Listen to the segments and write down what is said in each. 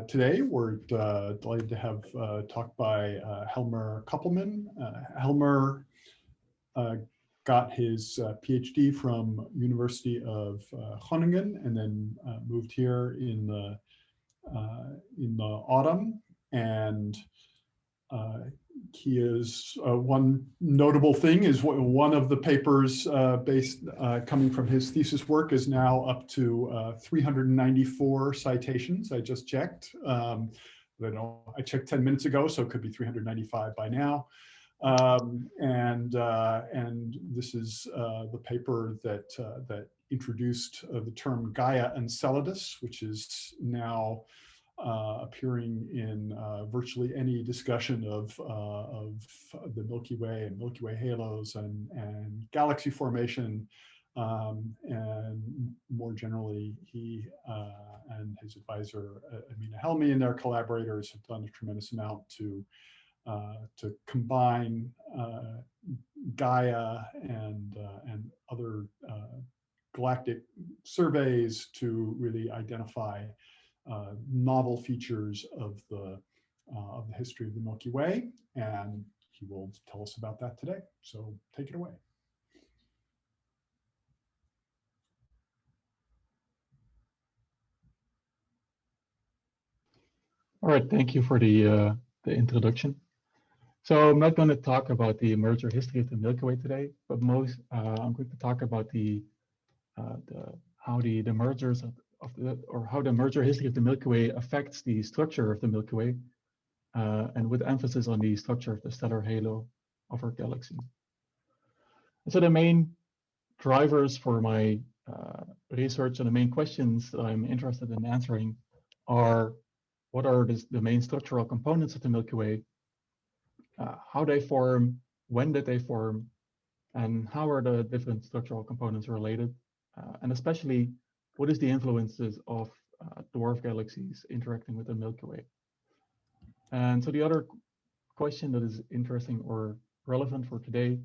Today we're delighted to have talk by Helmer Koppelman. Helmer got his PhD from University of Groningen and then moved here in the autumn, and he is one notable thing is one of the papers coming from his thesis work is now up to 394 citations. I just checked. I checked 10 minutes ago, so it could be 395 by now. And this is the paper that introduced the term Gaia Enceladus, which is now appearing in virtually any discussion of the Milky Way and Milky Way halos and galaxy formation. And more generally, he and his advisor, Amina Helmi, and their collaborators have done a tremendous amount to combine Gaia and other galactic surveys to really identify novel features of the history of the Milky Way, and he will tell us about that today. So take it away. All right, thank you for the introduction. So I'm not going to talk about the merger history of the Milky Way today, but I'm going to talk about how the mergers how the merger history of the Milky Way affects the structure of the Milky Way, and with emphasis on the structure of the stellar halo of our galaxy. And so the main drivers for my research and the main questions that I'm interested in answering are: what are the main structural components of the Milky Way? How they form, when did they form, and how are the different structural components related? And especially, what is the influences of dwarf galaxies interacting with the Milky Way? And so the other question that is interesting or relevant for today,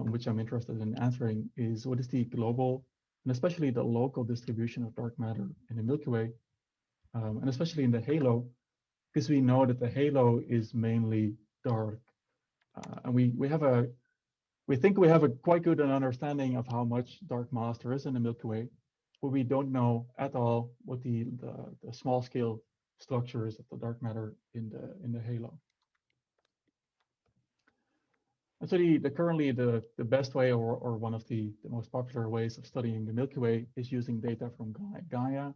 which I'm interested in answering, is what is the global and especially the local distribution of dark matter in the Milky Way, and especially in the halo, because we know that the halo is mainly dark, and we think we have a quite good understanding of how much dark mass there is in the Milky Way, but we don't know at all what the small scale structure is of the dark matter in the halo. And so currently the best way, or one of the most popular ways of studying the Milky Way is using data from Gaia.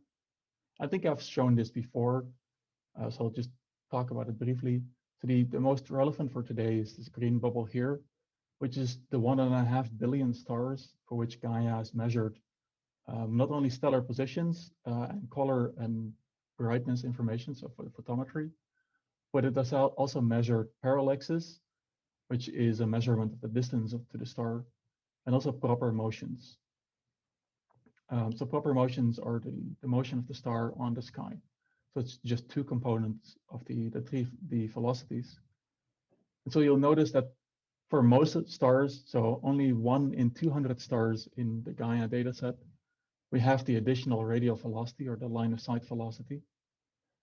I think I've shown this before, so I'll just talk about it briefly. So the most relevant for today is this green bubble here, which is the 1.5 billion stars for which Gaia has measured not only stellar positions and color and brightness information, so for the photometry, but it has also measured parallaxes, which is a measurement of the distance to the star, and also proper motions. So proper motions are the motion of the star on the sky. So it's just two components of the velocities. And so you'll notice that for most stars, so only 1 in 200 stars in the Gaia dataset, we have the additional radial velocity or the line of sight velocity.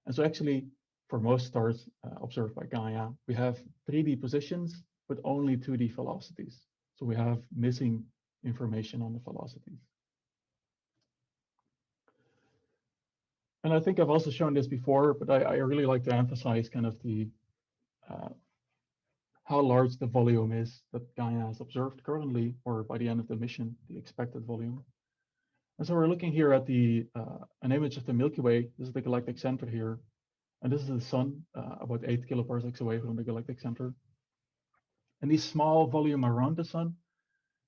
And so actually, for most stars observed by Gaia, we have 3D positions, but only 2D velocities. So we have missing information on the velocities. And I think I've also shown this before, but I really like to emphasize kind of the how large the volume is that Gaia has observed currently, or by the end of the mission, the expected volume. And so we're looking here at an image of the Milky Way. This is the galactic center here. And this is the sun, about 8 kiloparsecs away from the galactic center. And this small volume around the sun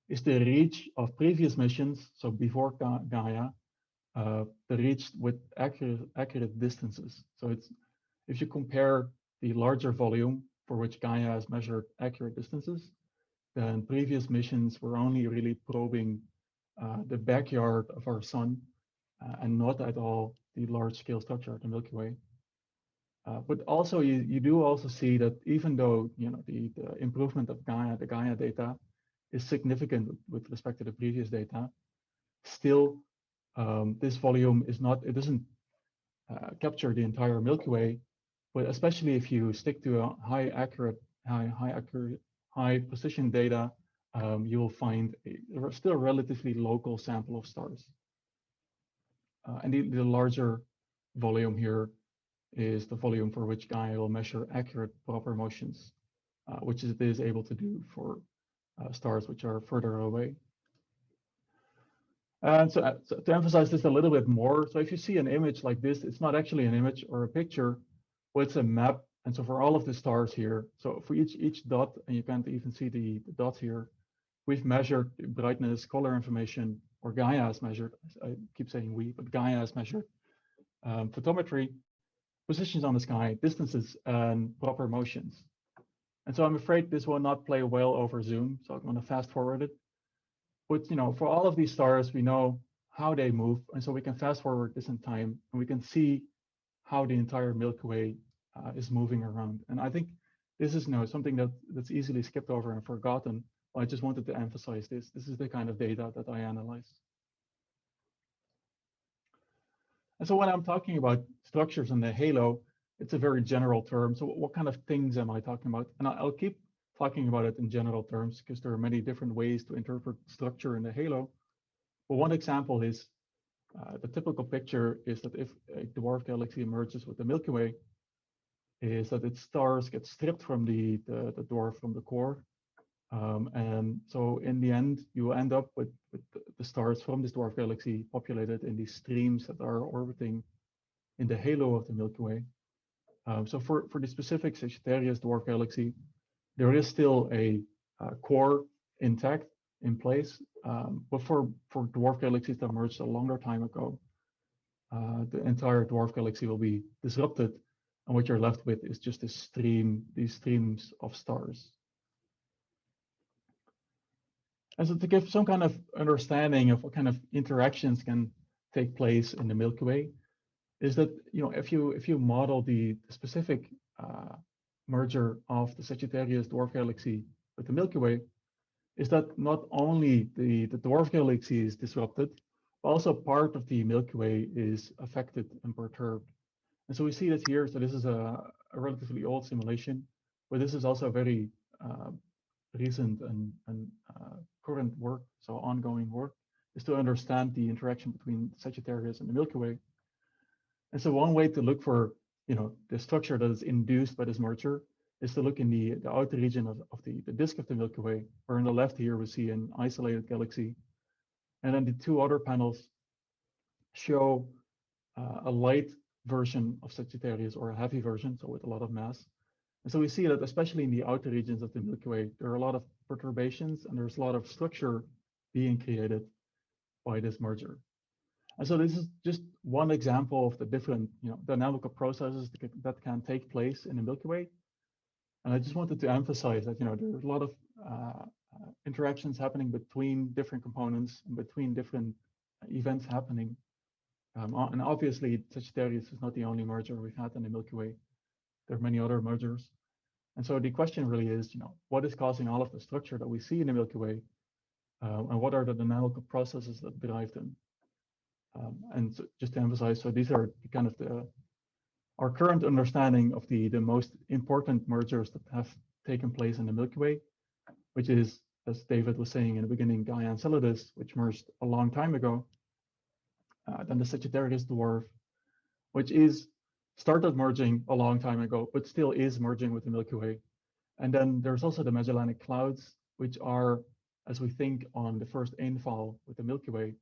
is the reach of previous missions, so before Gaia, the reach with accurate distances. So it's, if you compare the larger volume for which Gaia has measured accurate distances, then previous missions were only really probing the backyard of our sun and not at all the large scale structure of the Milky Way. But also you do also see that even though the improvement of Gaia, the Gaia data is significant with respect to the previous data, still this volume is not, it doesn't capture the entire Milky Way, but especially if you stick to a high precision data, you will find a still relatively local sample of stars. And the larger volume here is the volume for which Gaia will measure accurate proper motions, which it is able to do for stars which are further away. And so to emphasize this a little bit more, so if you see an image like this, it's not actually an image or a picture, but it's a map. And so for all of the stars here, so for each dot, and you can't even see the dots here, we've measured brightness, color information, or Gaia has measured, I keep saying we, but Gaia has measured photometry, positions on the sky, distances, and proper motions. And so I'm afraid this will not play well over Zoom, so I'm going to fast forward it. But for all of these stars, we know how they move, and so we can fast forward this in time, and we can see how the entire Milky Way is moving around. And I think this is something that's easily skipped over and forgotten. But I just wanted to emphasize this. This is the kind of data that I analyze. And so when I'm talking about structures in the halo, it's a very general term. So what kind of things am I talking about? And I'll keep talking about it in general terms because there are many different ways to interpret structure in the halo. But one example is the typical picture is that if a dwarf galaxy emerges with the Milky Way, is that its stars get stripped from the dwarf from the core. And so in the end, you will end up with the stars from this dwarf galaxy populated in these streams that are orbiting in the halo of the Milky Way. So for the specific Sagittarius dwarf galaxy, there is still a core intact in place. But for dwarf galaxies that emerged a longer time ago, the entire dwarf galaxy will be disrupted. And what you're left with is just these streams of stars. And so to give some kind of understanding of what kind of interactions can take place in the Milky Way, is that if you model the specific merger of the Sagittarius dwarf galaxy with the Milky Way, is that not only the dwarf galaxy is disrupted, but also part of the Milky Way is affected and perturbed. And so we see this here. So this is a relatively old simulation, but this is also a very recent and current work, so ongoing work, is to understand the interaction between Sagittarius and the Milky Way. And so one way to look for the structure that is induced by this merger is to look in the outer region of the disk of the Milky Way, where on the left here we see an isolated galaxy. And then the two other panels show a light version of Sagittarius, or a heavy version, so with a lot of mass. And so we see that especially in the outer regions of the Milky Way, there are a lot of perturbations and there's a lot of structure being created by this merger. And so this is just one example of the different dynamical processes that can take place in the Milky Way. And I just wanted to emphasize that there's a lot of interactions happening between different components and between different events happening. And obviously, Sagittarius is not the only merger we've had in the Milky Way. There are many other mergers. And so the question really is, what is causing all of the structure that we see in the Milky Way? And what are the dynamical processes that drive them? And so just to emphasize, so these are kind of our current understanding of the most important mergers that have taken place in the Milky Way, which is, as David was saying in the beginning, Gaia and Enceladus, which merged a long time ago. Then the Sagittarius dwarf, which started merging a long time ago, but still is merging with the Milky Way. And then there's also the Magellanic Clouds, which are, as we think on the first infall with the Milky Way,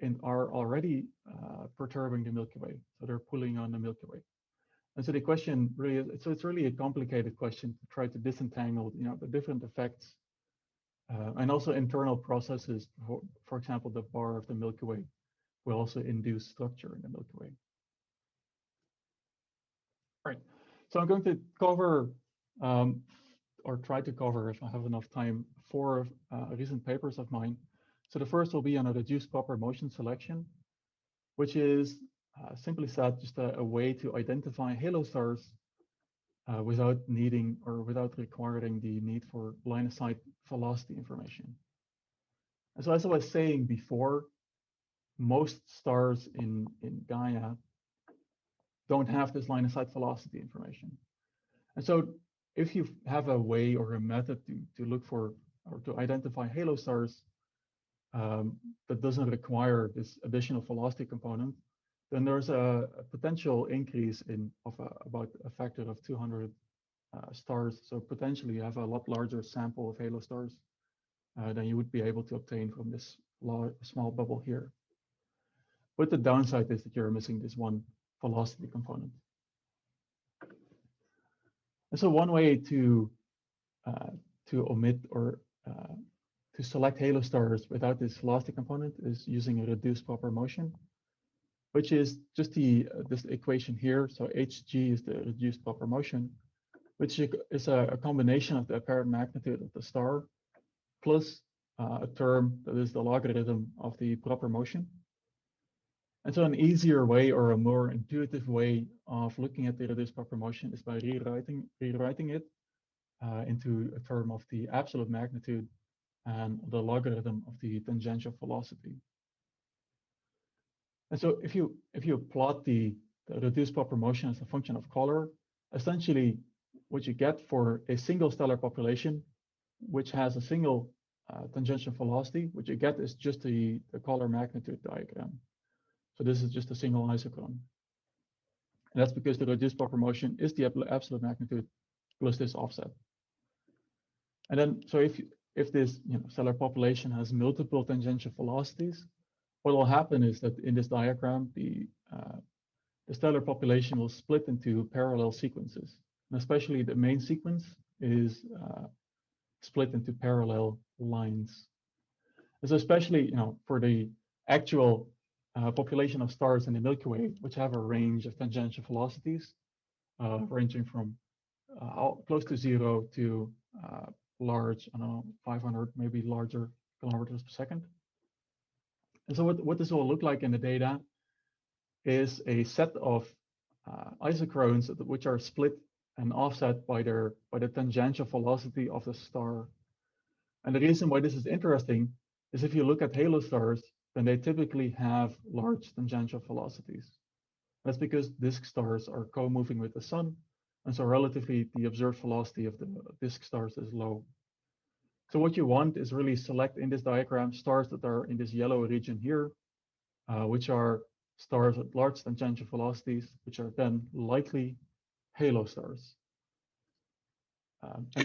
and are already perturbing the Milky Way. So they're pulling on the Milky Way. And so the question really is, so it's really a complicated question to try to disentangle, the different effects and also internal processes. For example, the bar of the Milky Way will also induce structure in the Milky Way. All right, so I'm going to cover, or try to cover, if I have enough time, 4 recent papers of mine. So the first will be on a reduced proper motion selection, which is simply said, just a way to identify halo stars without needing or without requiring the need for line of sight velocity information. And so as I was saying before, most stars in Gaia don't have this line of sight velocity information. And so if you have a way or a method to look for or to identify halo stars that doesn't require this additional velocity component, then there's a potential increase of about a factor of 200 stars. So potentially you have a lot larger sample of halo stars than you would be able to obtain from this small bubble here. But the downside is that you're missing this one velocity component. And so one way to omit or to select halo stars without this velocity component is using a reduced proper motion, which is just this equation here. So Hg is the reduced proper motion, which is a combination of the apparent magnitude of the star plus a term that is the logarithm of the proper motion. And so an easier way or a more intuitive way of looking at the reduced proper motion is by rewriting it into a term of the absolute magnitude and the logarithm of the tangential velocity. And so if you plot the reduced proper motion as a function of color, essentially what you get for a single stellar population, which has a single tangential velocity, what you get is just the color magnitude diagram. So this is just a single isochron. And that's because the reduced proper motion is the absolute magnitude plus this offset. And then, so if this stellar population has multiple tangential velocities, what will happen is that in this diagram, the stellar population will split into parallel sequences. And especially the main sequence is split into parallel lines. And so especially for the actual population of stars in the Milky Way, which have a range of tangential velocities, ranging from close to 0 to large, I don't know, 500, maybe larger kilometers per second. And so what this will look like in the data is a set of isochrons which are split and offset by the tangential velocity of the star. And the reason why this is interesting is if you look at halo stars, then they typically have large tangential velocities. That's because disk stars are co-moving with the sun, and so relatively the observed velocity of the disk stars is low. So what you want is really select in this diagram stars that are in this yellow region here, which are stars at large tangential velocities, which are then likely halo stars.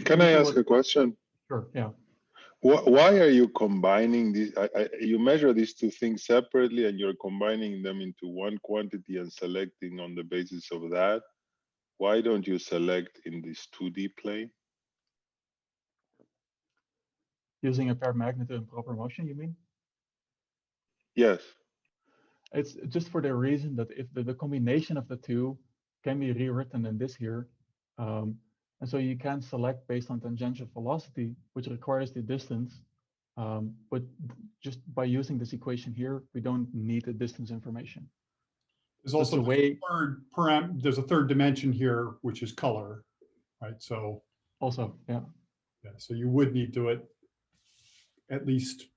Can I ask a question? Sure, yeah. Why are you combining these? You measure these two things separately and you're combining them into one quantity and selecting on the basis of that. Why don't you select in this 2D plane? Using apparent magnitude and proper motion, you mean? Yes. It's just for the reason that if the combination of the two can be rewritten in this here. And so you can select based on tangential velocity, which requires the distance. But just by using this equation here, we don't need the distance information. There's also there's a third dimension here, which is color, right? So also, yeah. So you would need to at least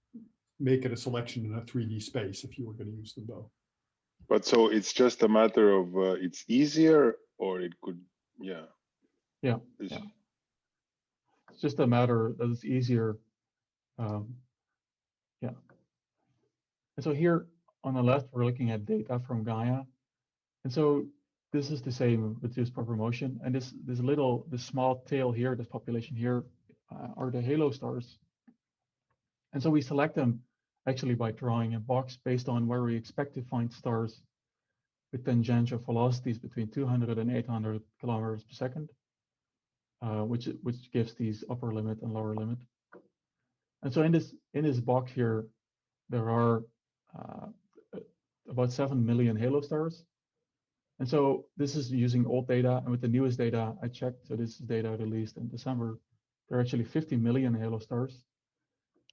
make it a selection in a 3D space if you were going to use them both. But so it's just a matter of it's easier, or it could, yeah. Yeah. It's just a matter that it's easier. Yeah. And so here on the left, we're looking at data from Gaia. And so this is the same reduced proper motion. And this small tail here, this population here, are the halo stars. And so we select them actually by drawing a box based on where we expect to find stars with tangential velocities between 200 and 800 kilometers per second, which gives these upper limit and lower limit. And so in this box here, there are about 7 million halo stars. And so this is using old data, and with the newest data I checked, so this is data released in December, there are actually 50 million halo stars.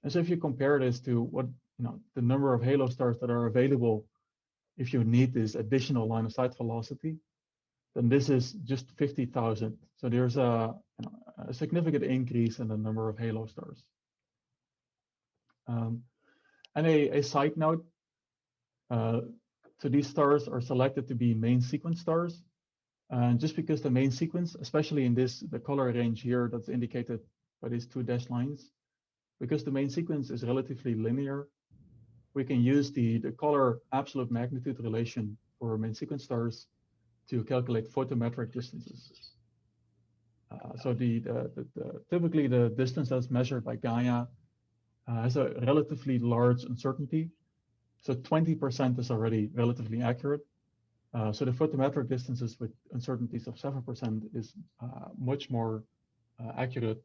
And so if you compare this to what the number of halo stars that are available if you need this additional line of sight velocity, then this is just 50,000. So there's a significant increase in the number of halo stars. And a side note, So these stars are selected to be main sequence stars. And just because the main sequence, especially in the color range here that's indicated by these 2 dashed lines, because the main sequence is relatively linear, we can use the color absolute magnitude relation for main sequence stars to calculate photometric distances. So typically the distance that's measured by Gaia has a relatively large uncertainty. So 20% is already relatively accurate. So the photometric distances with uncertainties of 7% is much more accurate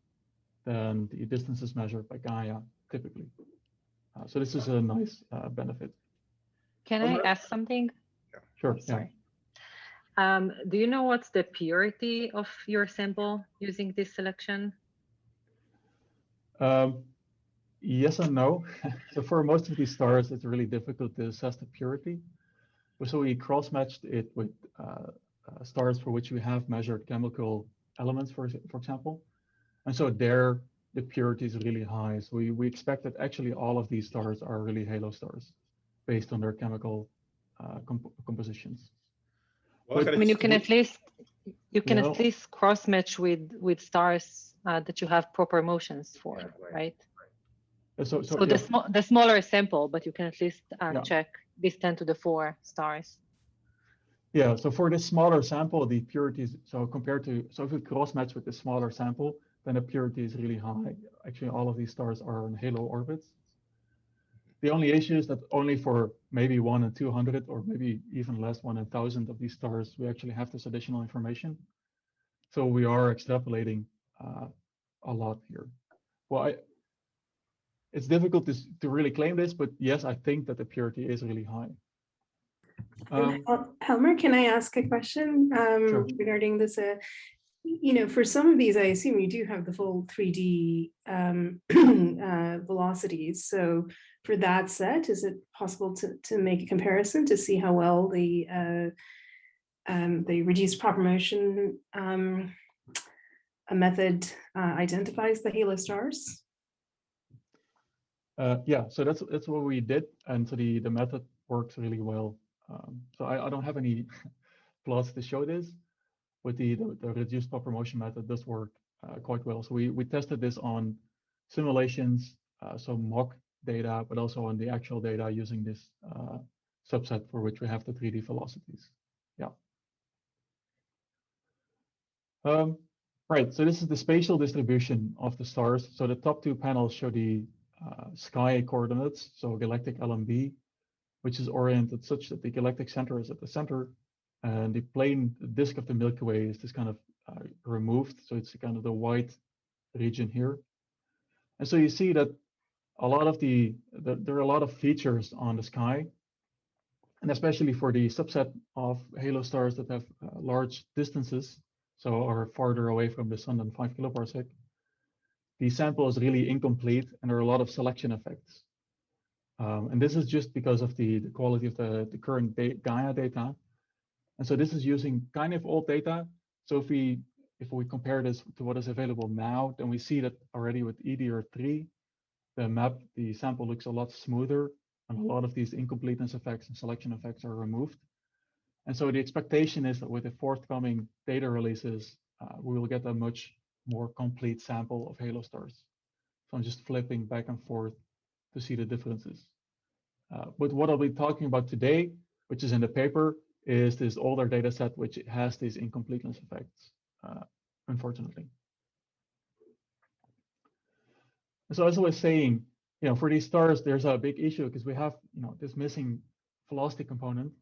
than the distances measured by Gaia typically. So this is a nice benefit. Can I ask something? Sure. Sorry. Do you know what's the purity of your sample using this selection? Yes and no. So for most of these stars, it's really difficult to assess the purity. So we cross-matched it with stars for which we have measured chemical elements, for example. And so there, the purity is really high. So we expect that actually all of these stars are really halo stars based on their chemical compositions. Well, I mean, you can at least cross-match with stars that you have proper motions for, right? So the smaller sample, but you can at least check these 10 to the 4 stars. Yeah, so for this smaller sample, the purity is, so if we cross-match with the smaller sample, then the purity is really high. Actually, all of these stars are in halo orbits. The only issue is that only for maybe 1 in 200, or maybe even less, 1 in 1,000 of these stars, we actually have this additional information. So we are extrapolating a lot here. Well, it's difficult to really claim this, but yes, I think that the purity is really high. Helmer, can I ask a question Sure. regarding this? For some of these, I assume you do have the full 3D velocities. So for that set, is it possible to make a comparison to see how well the reduced proper motion method identifies the halo stars? Yeah, so that's what we did, and so the method works really well. So I don't have any plots to show this, but the reduced proper motion method does work quite well. So we tested this on simulations, so mock data, but also on the actual data using this subset for which we have the 3D velocities. Yeah. Right, so this is the spatial distribution of the stars. So the top 2 panels show the sky coordinates, so galactic LMB, which is oriented such that the galactic center is at the center, and the plane, the disk of the Milky Way is this kind of removed, so it's kind of the white region here. And so you see that a lot of there are a lot of features on the sky, and especially for the subset of halo stars that have large distances, so are farther away from the sun than 5 kiloparsec, the sample is really incomplete, and there are a lot of selection effects. And this is just because of the quality of the current Gaia data. And so this is using kind of old data. So if we compare this to what is available now, then we see that already with EDR3, the sample looks a lot smoother, and a lot of these incompleteness effects and selection effects are removed. And so the expectation is that with the forthcoming data releases, we will get a much more complete sample of halo stars. So I'm just flipping back and forth to see the differences. But what I'll be talking about today, which is in the paper, is this older data set which has these incompleteness effects, unfortunately. So as I was saying, for these stars, there's a big issue because we have, this missing velocity component.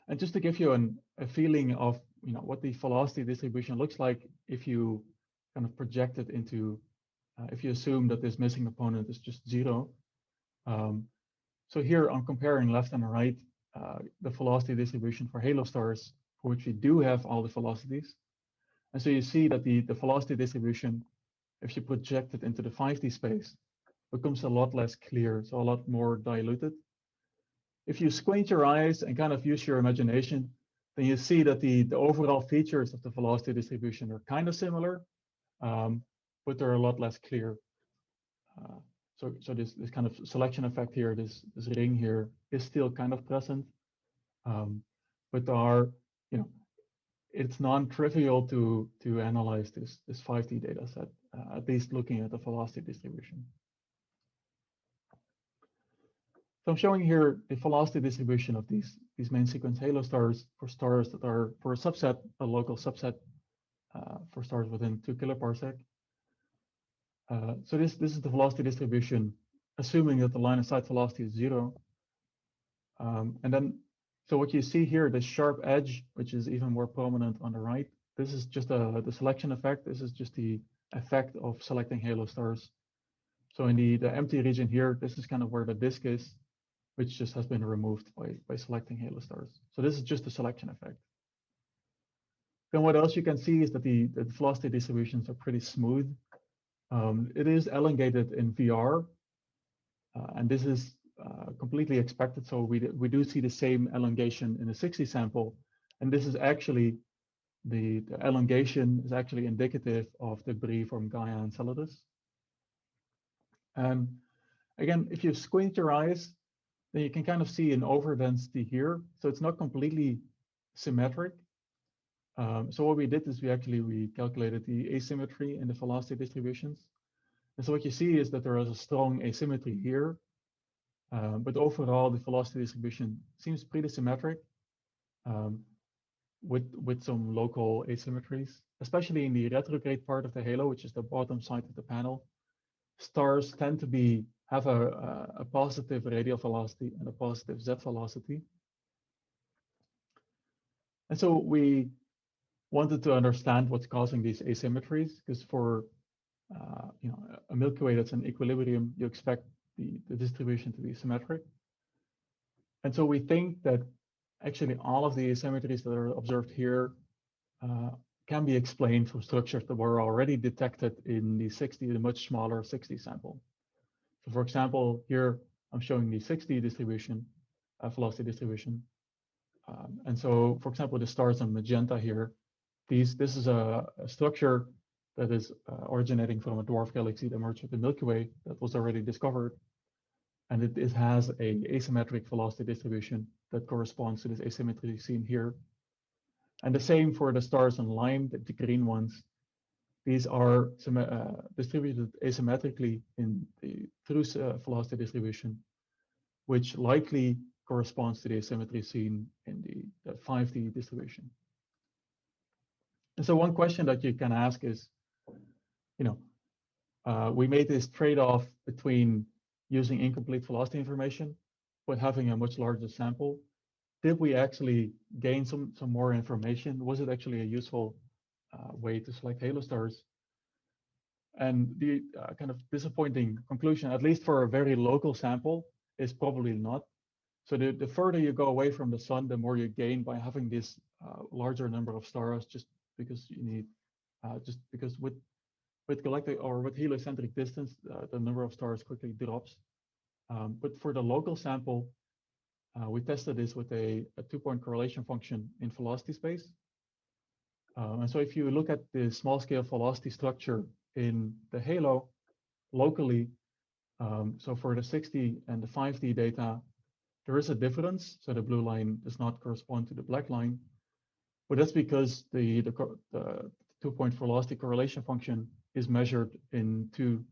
And just to give you a feeling of, what the velocity distribution looks like if you kind of project it into, if you assume that this missing component is just 0. So here I'm comparing left and right, the velocity distribution for halo stars, for which we do have all the velocities. And so you see that the velocity distribution, if you project it into the 5D space, becomes a lot less clear, so a lot more diluted. If you squint your eyes and kind of use your imagination, then you see that the overall features of the velocity distribution are kind of similar, but they're a lot less clear. So this kind of selection effect here, this ring here is still kind of present, but there are, it's non-trivial to analyze this 5D data set, at least looking at the velocity distribution. So I'm showing here the velocity distribution of these main sequence halo stars that are for a subset, a local subset for stars within 2 kiloparsec. So this is the velocity distribution, assuming that the line of sight velocity is 0. And then, so what you see here, the sharp edge, which is even more prominent on the right, this is just the selection effect. This is just the effect of selecting halo stars. So in the empty region here, this is kind of where the disk is, which just has been removed by selecting halo stars. So this is just the selection effect. Then what else you can see is that the velocity distributions are pretty smooth. It is elongated in VR, and this is completely expected. So we do see the same elongation in the 60 sample, and this is actually the elongation is actually indicative of debris from Gaia and Enceladus. And again, if you squint your eyes, then you can kind of see an overdensity here. So it's not completely symmetric. So what we did is we calculated the asymmetry in the velocity distributions. And so what you see is that there is a strong asymmetry here. But overall, the velocity distribution seems pretty symmetric with some local asymmetries, especially in the retrograde part of the halo, which is the bottom side of the panel. Stars tend to have a positive radial velocity and a positive z velocity. And so we wanted to understand what's causing these asymmetries, because for a Milky Way that's in equilibrium, you expect the distribution to be symmetric. And so we think that actually all of the asymmetries that are observed here can be explained from structures that were already detected in the much smaller 60 sample. So for example, here I'm showing the 60 distribution, velocity distribution. And so, for example, the stars in magenta here, this is a structure that is originating from a dwarf galaxy that merged with the Milky Way that was already discovered. And it has an asymmetric velocity distribution that corresponds to this asymmetry seen here. And the same for the stars in lime, the green ones. These are distributed asymmetrically in the true velocity distribution, which likely corresponds to the asymmetry seen in the 5D distribution. And so one question that you can ask is, we made this trade-off between using incomplete velocity information, but having a much larger sample. Did we actually gain some more information? Was it actually a useful way to select halo stars? And the kind of disappointing conclusion, at least for a very local sample, is probably not. So the further you go away from the sun, the more you gain by having this larger number of stars, just because you need, with galactic or with heliocentric distance, the number of stars quickly drops. But for the local sample, we tested this with a 2-point correlation function in velocity space. And so if you look at the small scale velocity structure in the halo locally, so for the 60 and the 5D data, there is a difference. So the blue line does not correspond to the black line, but that's because the 2-point velocity correlation function is measured in two,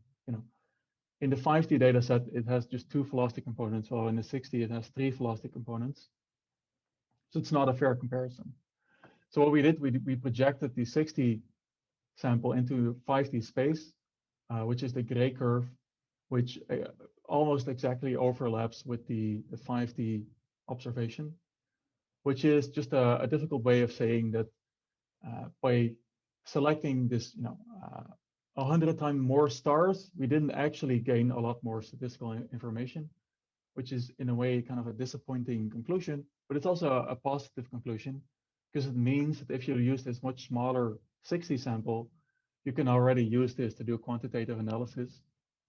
in the 5D data set, it has just 2 velocity components, while in the 60, it has 3 velocity components. So it's not a fair comparison. So what we did, we projected the 60 sample into 5D space, which is the gray curve, which almost exactly overlaps with the 5D observation, which is just a difficult way of saying that by selecting this, 100 times more stars, we didn't actually gain a lot more statistical information, which is in a way kind of a disappointing conclusion, but it's also a positive conclusion, because it means that if you use this much smaller 60 sample, you can already use this to do quantitative analysis,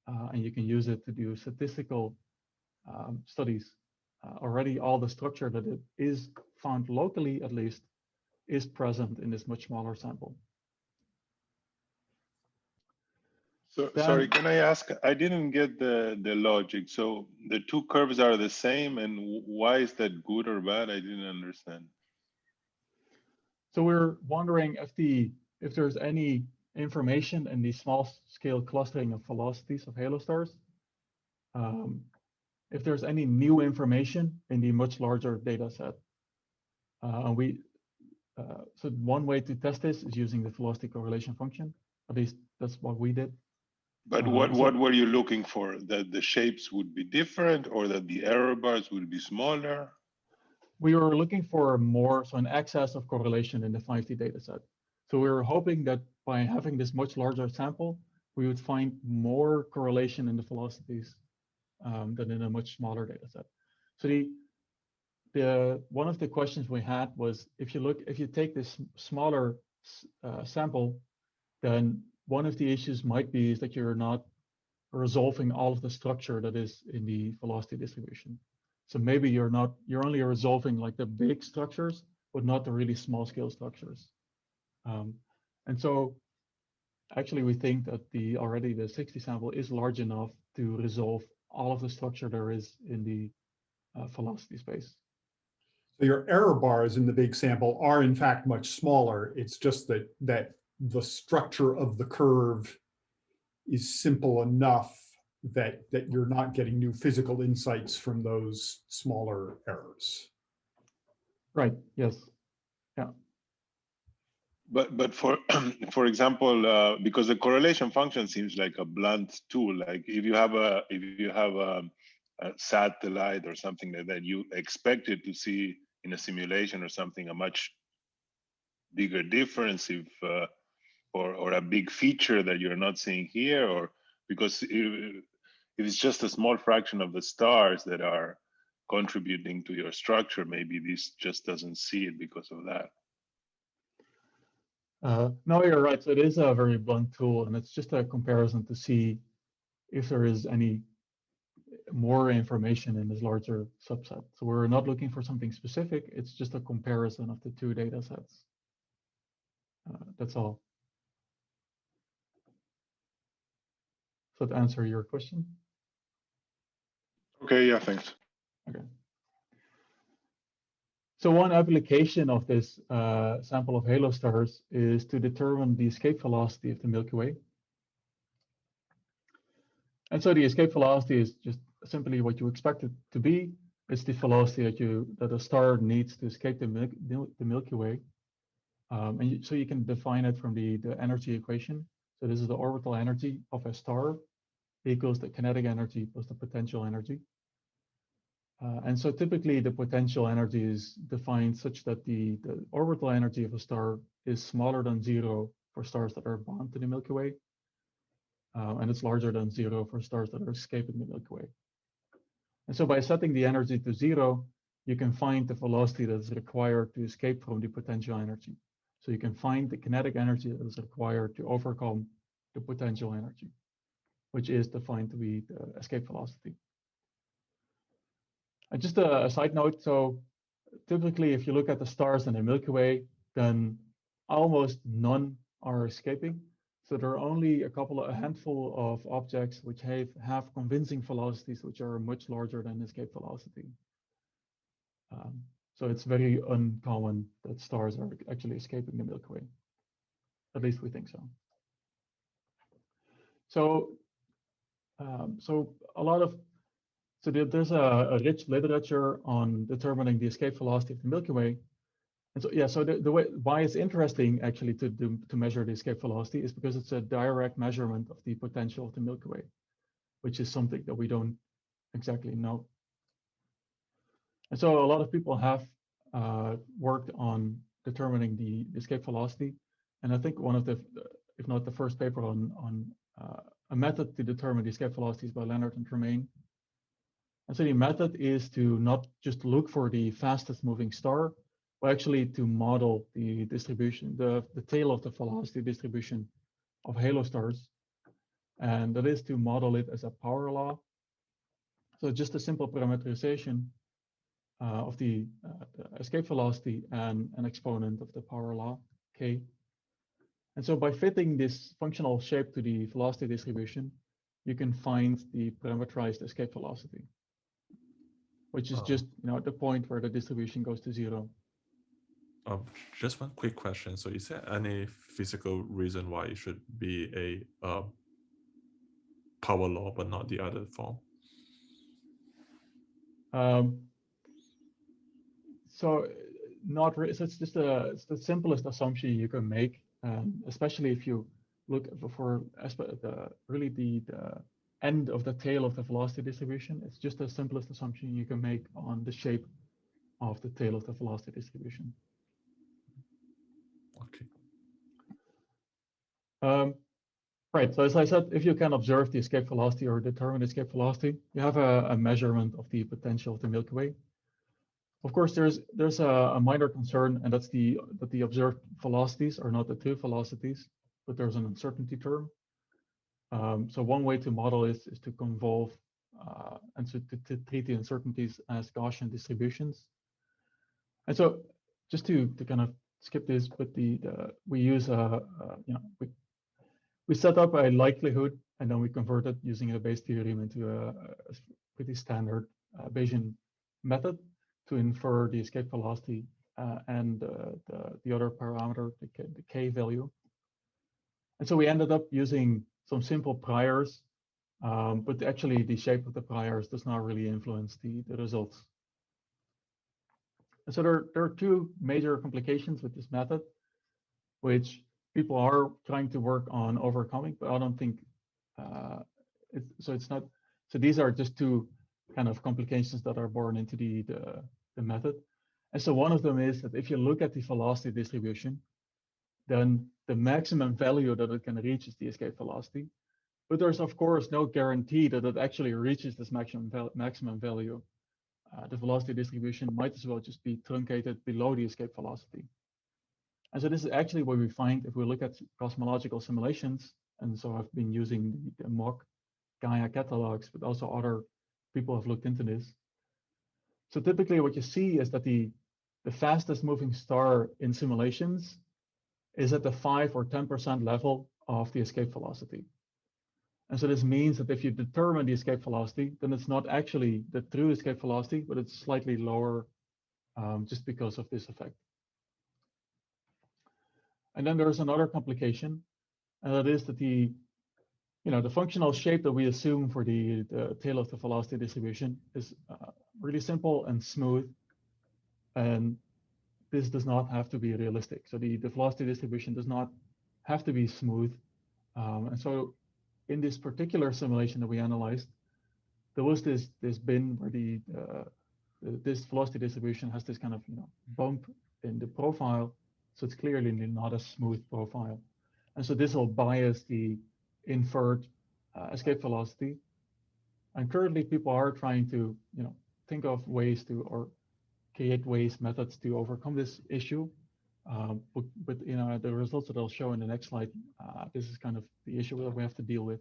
and you can use it to do statistical studies. Already all the structure that it is found locally, at least, is present in this much smaller sample. So sorry, can I ask? I didn't get the logic. So the two curves are the same, and why is that good or bad? I didn't understand. So we're wondering if there's any information in the small scale clustering of velocities of halo stars. If there's any new information in the much larger data set. So one way to test this is using the velocity correlation function. At least that's what we did. But what were you looking for? That the shapes would be different, or that the error bars would be smaller? We were looking for more, so an excess of correlation in the 5D data set. So we were hoping that by having this much larger sample, we would find more correlation in the velocities than in a much smaller data set. So the one of the questions we had was, if you take this smaller sample, then one of the issues might be is that you're not resolving all of the structure that is in the velocity distribution. So maybe you're only resolving like the big structures, but not the really small scale structures. And so actually we think that already the 60 sample is large enough to resolve all of the structure there is in the velocity space. So your error bars in the big sample are in fact much smaller. It's just that the structure of the curve is simple enough that you're not getting new physical insights from those smaller errors. Right. Yes. Yeah. But for example, because the correlation function seems like a blunt tool. Like if you have a satellite or something like that, you expect it to see in a simulation or something a much bigger difference if or a big feature that you're not seeing here, or because if it's just a small fraction of the stars that are contributing to your structure, maybe this just doesn't see it because of that. No, you're right. So it is a very blunt tool, and it's just a comparison to see if there is any more information in this larger subset. So we're not looking for something specific. It's just a comparison of the two data sets. That's all. Does that answer your question? Okay, yeah, thanks. Okay. So one application of this sample of halo stars is to determine the escape velocity of the Milky Way. And so the escape velocity is just simply what you expect it to be. It's the velocity that a star needs to escape the Milky Way. So you can define it from the energy equation. So this is the orbital energy of a star equals the kinetic energy plus the potential energy. And so typically the potential energy is defined such that the orbital energy of a star is smaller than 0 for stars that are bound to the Milky Way. And it's larger than 0 for stars that are escaping the Milky Way. And so by setting the energy to 0, you can find the velocity that is required to escape from the potential energy. So you can find the kinetic energy that is required to overcome the potential energy, which is defined to be the escape velocity. And just a side note, so typically if you look at the stars in the Milky Way, then almost none are escaping. So there are only a handful of objects which have convincing velocities which are much larger than escape velocity. So it's very uncommon that stars are actually escaping the Milky Way. At least we think so. So, there's a rich literature on determining the escape velocity of the Milky Way. And so, yeah, so the way why it's interesting actually to measure the escape velocity is because it's a direct measurement of the potential of the Milky Way, which is something that we don't exactly know. And so a lot of people have worked on determining the escape velocity. And I think one of the, if not the first paper on a method to determine the escape velocities by Leonard and Tremaine. And so the method is to not just look for the fastest moving star, but actually to model the distribution, the tail of the velocity distribution of halo stars. And that is to model it as a power law. So just a simple parameterization of the escape velocity and an exponent of the power law, k. And so by fitting this functional shape to the velocity distribution, you can find the parameterized escape velocity, which is just the point where the distribution goes to 0. Just one quick question. So is there any physical reason why it should be a power law, but not the other form? So not really. So it's just it's the simplest assumption you can make, especially if you look for really the end of the tail of the velocity distribution. It's just the simplest assumption you can make on the shape of the tail of the velocity distribution. Okay. Right. So as I said, if you can observe the escape velocity or determine the escape velocity, you have a measurement of the potential of the Milky Way. Of course, there's a minor concern, and that's that the observed velocities are not the two velocities, but there's an uncertainty term. So one way to model is to convolve and so to treat the uncertainties as Gaussian distributions. And so just to kind of skip this, but we use we set up a likelihood, and then we convert it using a Bayes theorem into a pretty standard Bayesian method to infer the escape velocity and the other parameter, the k value. And so we ended up using some simple priors, but actually the shape of the priors does not really influence the results. And so there are two major complications with this method, which people are trying to work on overcoming, but I don't think it's not. So these are just two kind of complications that are born into the method. And so one of them is that if you look at the velocity distribution, then the maximum value that it can reach is the escape velocity. But there's of course no guarantee that it actually reaches this maximum value. The velocity distribution might as well just be truncated below the escape velocity. And so this is actually what we find if we look at cosmological simulations. And so I've been using the mock Gaia catalogs, but also other people have looked into this. So typically what you see is that the fastest moving star in simulations is at the 5 or 10% level of the escape velocity. And so this means that if you determine the escape velocity, then it's not actually the true escape velocity, but it's slightly lower just because of this effect. And then there's another complication, and that is that the functional shape that we assume for the tail of the velocity distribution is really simple and smooth, and this does not have to be realistic. So the velocity distribution does not have to be smooth, and so in this particular simulation that we analyzed, there was this bin where this velocity distribution has this kind of bump in the profile, so it's clearly not a smooth profile, and so this will bias the inferred escape velocity. And currently, people are trying to think of ways to or create methods to overcome this issue. But the results that I'll show in the next slide, this is kind of the issue that we have to deal with.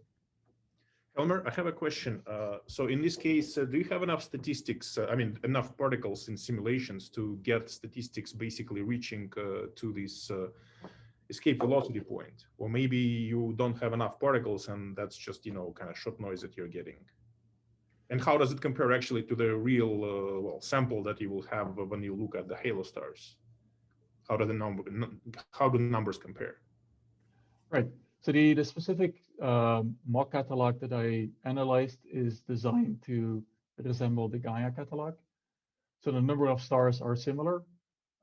Helmer, I have a question. So in this case, do you have enough statistics, enough particles in simulations to get statistics basically reaching to this escape velocity point? Or maybe you don't have enough particles and that's just, kind of shot noise that you're getting. And how does it compare actually to the real sample that you will have when you look at the halo stars? How do the numbers compare? Right. So the specific mock catalog that I analyzed is designed to resemble the Gaia catalog. So the number of stars are similar,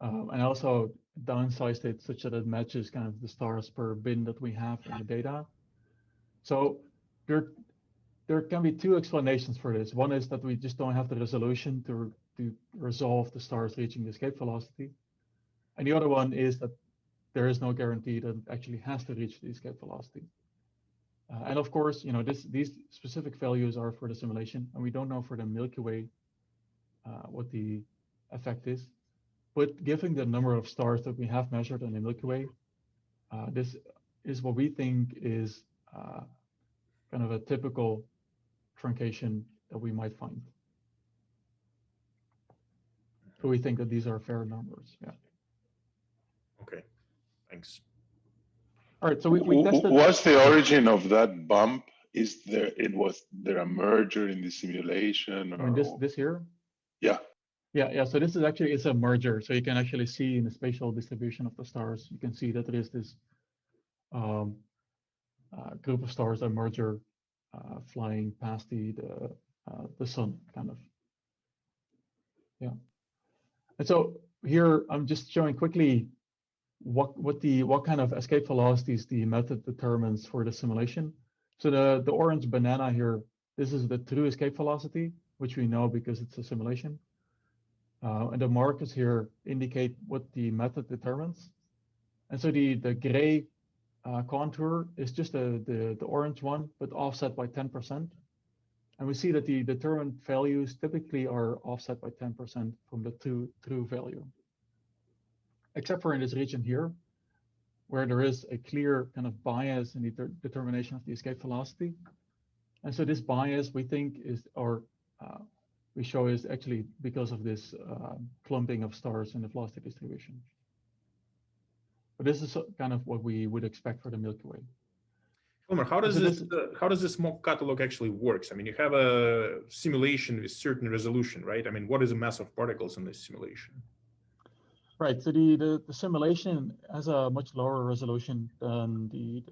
and I also downsized it such that it matches kind of the stars per bin that we have in the data. So there can be two explanations for this. One is that we just don't have the resolution to resolve the stars reaching the escape velocity. And the other one is that there is no guarantee that it actually has to reach the escape velocity. And of course, these specific values are for the simulation, and we don't know for the Milky Way what the effect is. But given the number of stars that we have measured in the Milky Way, this is what we think is kind of a typical truncation that we might find. So we think that these are fair numbers. Yeah. Okay, thanks. All right, so we tested. What's the origin of that bump? Was there a merger in the simulation? Or... I mean, this here? Yeah. Yeah. So this is actually, it's a merger. So you can actually see in the spatial distribution of the stars, you can see that there is this group of stars that merger flying past the sun, kind of. Yeah. And so here I'm just showing quickly what kind of escape velocities the method determines for the simulation. So the orange banana here, this is the true escape velocity, which we know because it's a simulation. And the markers here indicate what the method determines. And so the gray contour is just the orange one, but offset by 10%. And we see that the determined values typically are offset by 10% from the true value. Except for in this region here, where there is a clear kind of bias in the determination of the escape velocity. And so this bias, we think, we show is actually because of this clumping of stars in the velocity distribution. But this is kind of what we would expect for the Milky Way. Helmer, how does this mock catalog actually works? I mean, you have a simulation with certain resolution, right? I mean, what is the mass of particles in this simulation? Right. So the simulation has a much lower resolution than the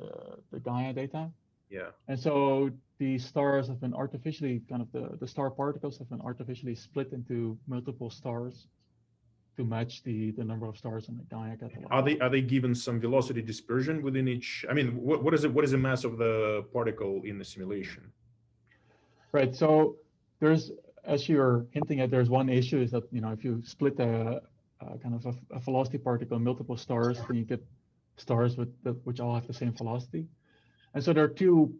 Gaia data. Yeah. And so the stars have been artificially the star particles have been artificially split into multiple stars to match the number of stars in the Gaia catalog. Are they given some velocity dispersion within each? I mean, what is the mass of the particle in the simulation? Right. So there's, as you're hinting at, there's one issue is that if you split a velocity particle in multiple stars, then you get stars which all have the same velocity. And so there are two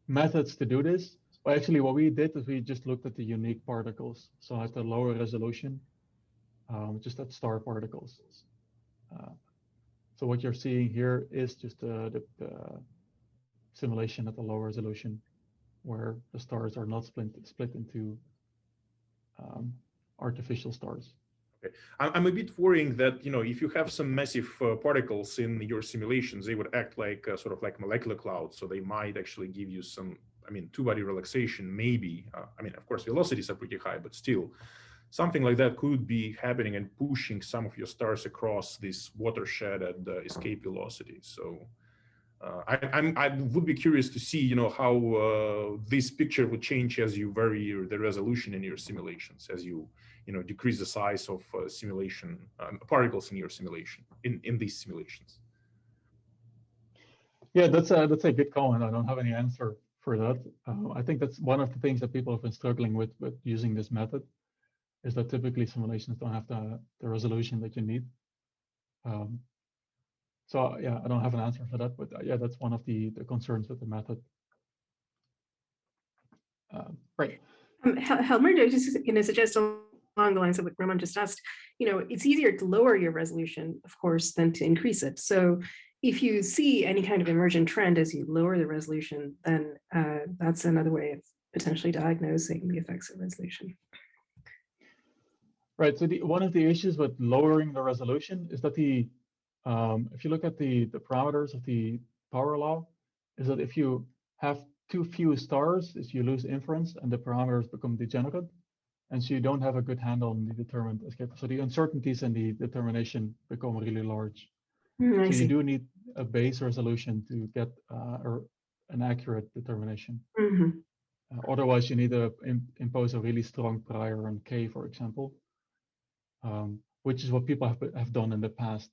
methods to do this. Well, actually, what we did is we just looked at the unique particles. So at the lower resolution, just at star particles. So what you're seeing here is just the simulation at the low resolution, where the stars are not split into artificial stars. Okay. I'm a bit worrying that if you have some massive particles in your simulations, they would act like sort of like molecular clouds. So they might actually give you some, two-body relaxation, maybe. Of course, velocities are pretty high, but still, something like that could be happening and pushing some of your stars across this watershed at the escape velocity. So I would be curious to see, how this picture would change as you vary the resolution in your simulations, as you, decrease the size of simulation particles in your simulation, in these simulations. Yeah, that's a good comment. I don't have any answer for that. I think that's one of the things that people have been struggling with using this method, is that typically simulations don't have the resolution that you need. So yeah, I don't have an answer for that, but yeah, that's one of the concerns with the method. Right. Helmer, I was just going to suggest along the lines of what Roman just asked, it's easier to lower your resolution, of course, than to increase it. So if you see any kind of emergent trend as you lower the resolution, then that's another way of potentially diagnosing the effects of resolution. Right. So one of the issues with lowering the resolution is that if you look at the parameters of the power law, is that if you have too few stars, is you lose inference and the parameters become degenerate, and so you don't have a good handle on the determined escape. So the uncertainties in the determination become really large. So you do need a base resolution to get an accurate determination. Mm-hmm. Otherwise, you need to impose a really strong prior on K, for example, which is what people have done in the past.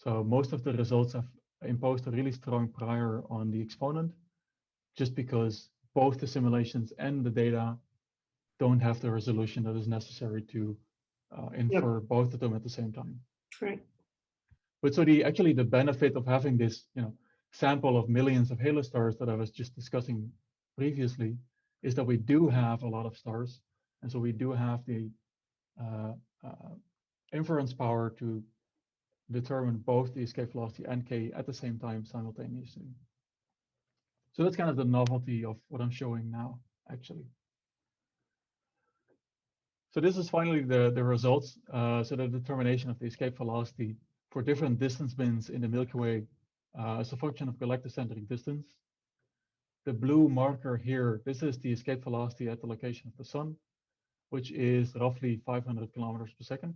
So most of the results have imposed a really strong prior on the exponent, just because both the simulations and the data don't have the resolution that is necessary to infer both of them at the same time. Right. But so actually the benefit of having this sample of millions of halo stars that I was just discussing previously is that we do have a lot of stars, and so we do have the inference power to determine both the escape velocity and K at the same time simultaneously. So that's kind of the novelty of what I'm showing now, actually. So this is finally the results. So the determination of the escape velocity for different distance bins in the Milky Way as a function of galactic-centric distance. The blue marker here, this is the escape velocity at the location of the sun, which is roughly 500 kilometers per second.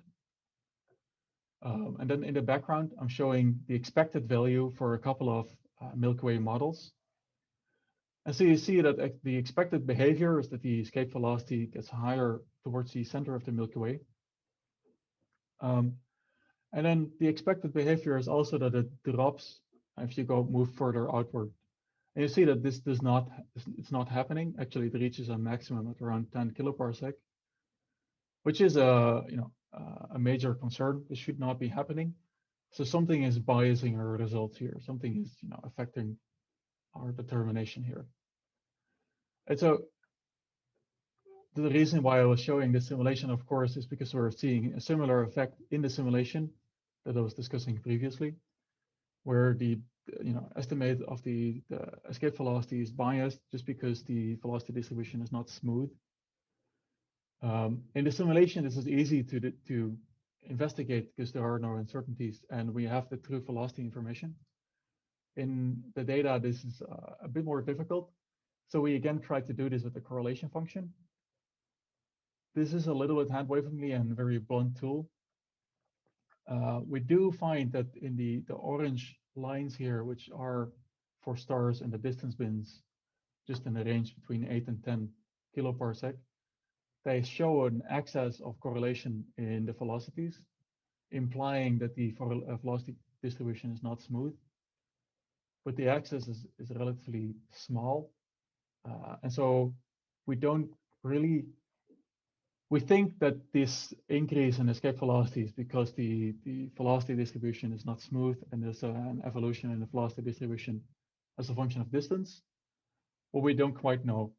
And then in the background, I'm showing the expected value for a couple of Milky Way models. And so you see that the expected behavior is that the escape velocity gets higher towards the center of the Milky Way. And then the expected behavior is also that it drops if you move further outward. And you see that it's not happening. Actually, it reaches a maximum at around 10 kiloparsec, which is a major concern. This should not be happening. So something is biasing our results here. Something is affecting our determination here. And so the reason why I was showing this simulation, of course, is because we're seeing a similar effect in the simulation that I was discussing previously, where the estimate of the escape velocity is biased just because the velocity distribution is not smooth. In the simulation, this is easy to investigate because there are no uncertainties and we have the true velocity information. In the data, this is a bit more difficult. So we again try to do this with the correlation function. This is a little bit hand-wavingly and very blunt tool. We do find that in the orange lines here, which are for stars in the distance bins, just in the range between 8 and 10 kiloparsec, they show an excess of correlation in the velocities, implying that the velocity distribution is not smooth. But the excess is relatively small. And so we don't really, we think that this increase in escape velocity is because the velocity distribution is not smooth and there's an evolution in the velocity distribution as a function of distance, but we don't quite know.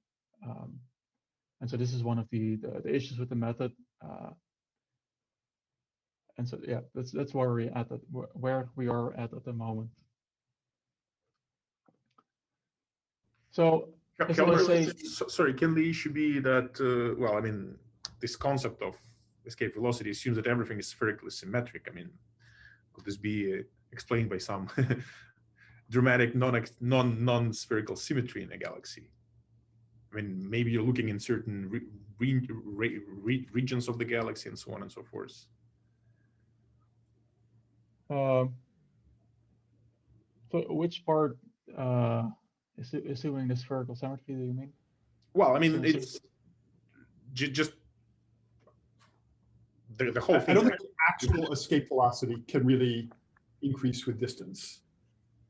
And so this is one of the issues with the method. And so, yeah, that's where we are at the moment. So, sorry, can the issue be that, well, I mean, this concept of escape velocity assumes that everything is spherically symmetric. I mean, could this be explained by some dramatic non-spherical symmetry in a galaxy? I mean, maybe you're looking in certain regions of the galaxy and so on and so forth. So which part, assuming the spherical symmetry, do you mean? Well, I mean, it's just the whole thing. I don't think the actual escape velocity can really increase with distance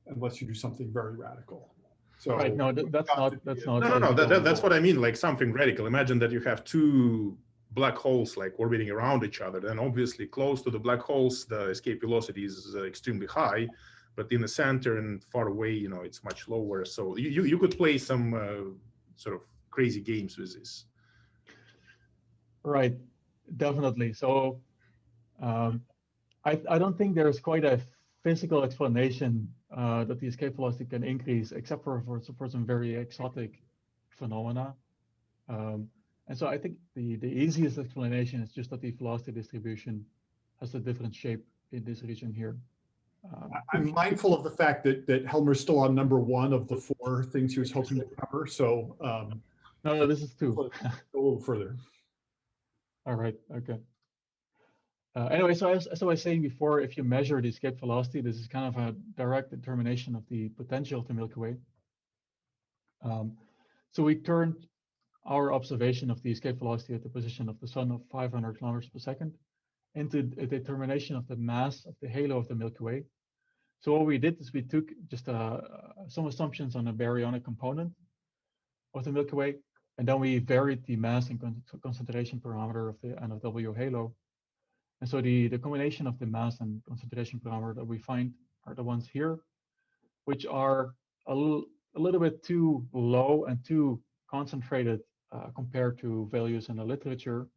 unless you do something very radical. So right, no, that's not. No, that's what I mean, like something radical. Imagine that you have two black holes like orbiting around each other. Then obviously close to the black holes, the escape velocity is extremely high, but in the center and far away, you know, it's much lower. So you could play some sort of crazy games with this. Right, definitely. So I don't think there's quite a physical explanation that the escape velocity can increase, except for some very exotic phenomena. And so I think the easiest explanation is just that the velocity distribution has a different shape in this region here. I'm mindful of the fact that Helmer's still on number 1 of the 4 things he was hoping to cover. So no, this is 2. Go a little further. All right. Okay. Anyway, so as I was saying before, if you measure the escape velocity, this is kind of a direct determination of the potential of the Milky Way. So we turned our observation of the escape velocity at the position of the sun of 500 kilometers per second into a determination of the mass of the halo of the Milky Way. So what we did is we took just some assumptions on a baryonic component of the Milky Way, and then we varied the mass and concentration parameter of the NFW halo. And so the combination of the mass and concentration parameter that we find are the ones here, which are a little bit too low and too concentrated compared to values in the literature.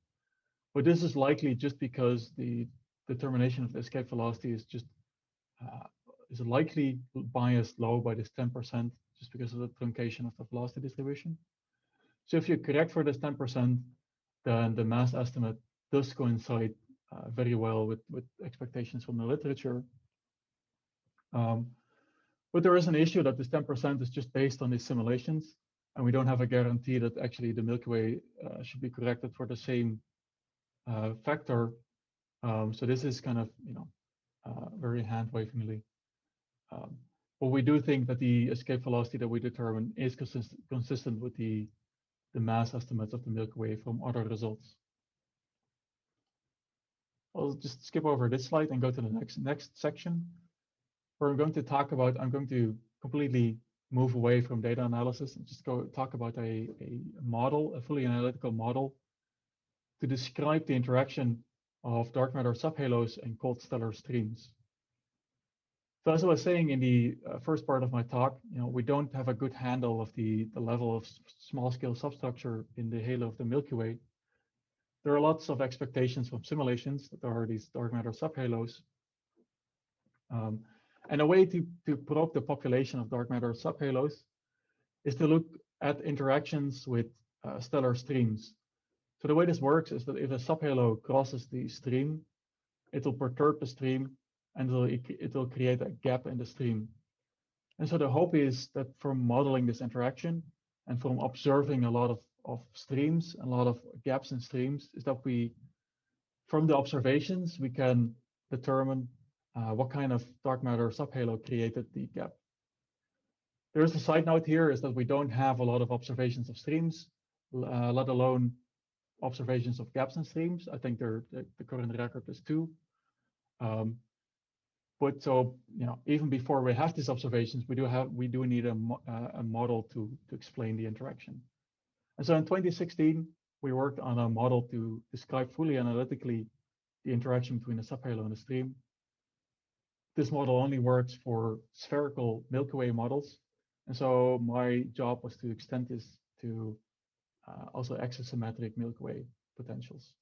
But this is likely just because the determination of the escape velocity is just is likely biased low by this 10%, just because of the truncation of the velocity distribution. So if you correct for this 10%, then the mass estimate does coincide very well with expectations from the literature. But there is an issue that this 10% is just based on these simulations, and we don't have a guarantee that actually the Milky Way should be corrected for the same factor. So this is kind of, very hand-wavingly. But we do think that the escape velocity that we determine is consistent with the mass estimates of the Milky Way from other results. I'll just skip over this slide and go to the next section, where I'm going to talk about, I'm going to completely move away from data analysis and just talk about a model, a fully analytical model, to describe the interaction of dark matter subhalos and cold stellar streams. So as I was saying in the first part of my talk, we don't have a good handle of the level of small-scale substructure in the halo of the Milky Way. There are lots of expectations from simulations that there are these dark matter subhalos. And a way to probe the population of dark matter subhalos is to look at interactions with stellar streams. So the way this works is that if a subhalo crosses the stream, it will perturb the stream, and it will create a gap in the stream. And so the hope is that from modeling this interaction and from observing a lot of streams, a lot of gaps in streams, is that from the observations, we can determine what kind of dark matter subhalo created the gap. There is a side note here, is that we don't have a lot of observations of streams, let alone observations of gaps in streams. I think the current record is 2. But so, even before we have these observations, we do need a model to explain the interaction. And so in 2016, we worked on a model to describe fully analytically the interaction between a subhalo and a stream. This model only works for spherical Milky Way models. And so my job was to extend this to also axisymmetric Milky Way potentials.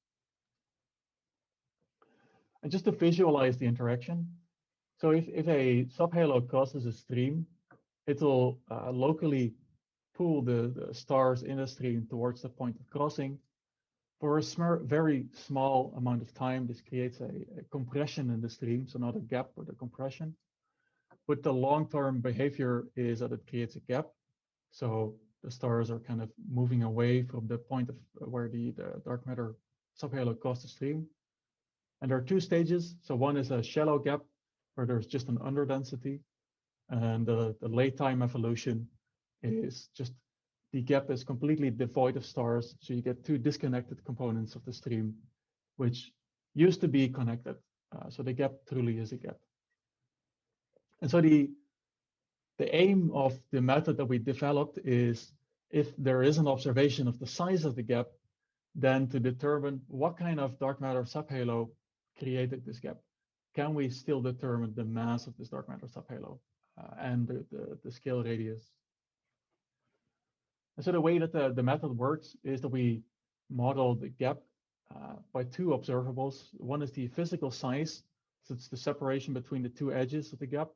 And just to visualize the interaction, so if a subhalo crosses a stream, it will locally pull the stars in the stream towards the point of crossing. For a very small amount of time, this creates a compression in the stream, so not a gap, but a compression. But the long-term behavior is that it creates a gap. So the stars are kind of moving away from the point of where the dark matter subhalo crossed the stream. And there are 2 stages. So one is a shallow gap, where there's just an underdensity. And the late time evolution is just the gap is completely devoid of stars. So you get 2 disconnected components of the stream, which used to be connected. So the gap truly is a gap. And so the aim of the method that we developed is, if there is an observation of the size of the gap, then to determine what kind of dark matter subhalo created this gap. Can we still determine the mass of this dark matter subhalo and the scale radius? And so the way that the method works is that we model the gap by 2 observables. One is the physical size, so it's the separation between the 2 edges of the gap.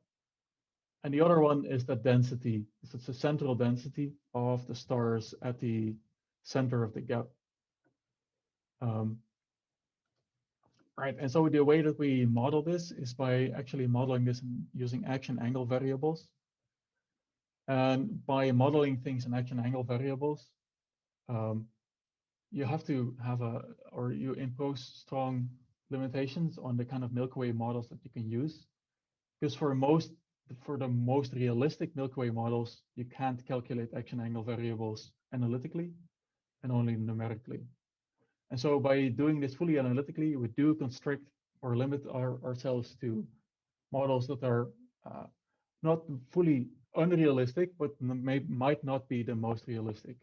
And the other one is the density, so it's the central density of the stars at the center of the gap. Right, and so the way that we model this is by actually modeling this using action angle variables. And by modeling things in action angle variables, you have to have you impose strong limitations on the kind of Milky Way models that you can use. Because for the most realistic Milky Way models, you can't calculate action angle variables analytically and only numerically. And so by doing this fully analytically, we do constrict or limit ourselves to models that are not fully unrealistic, but might not be the most realistic.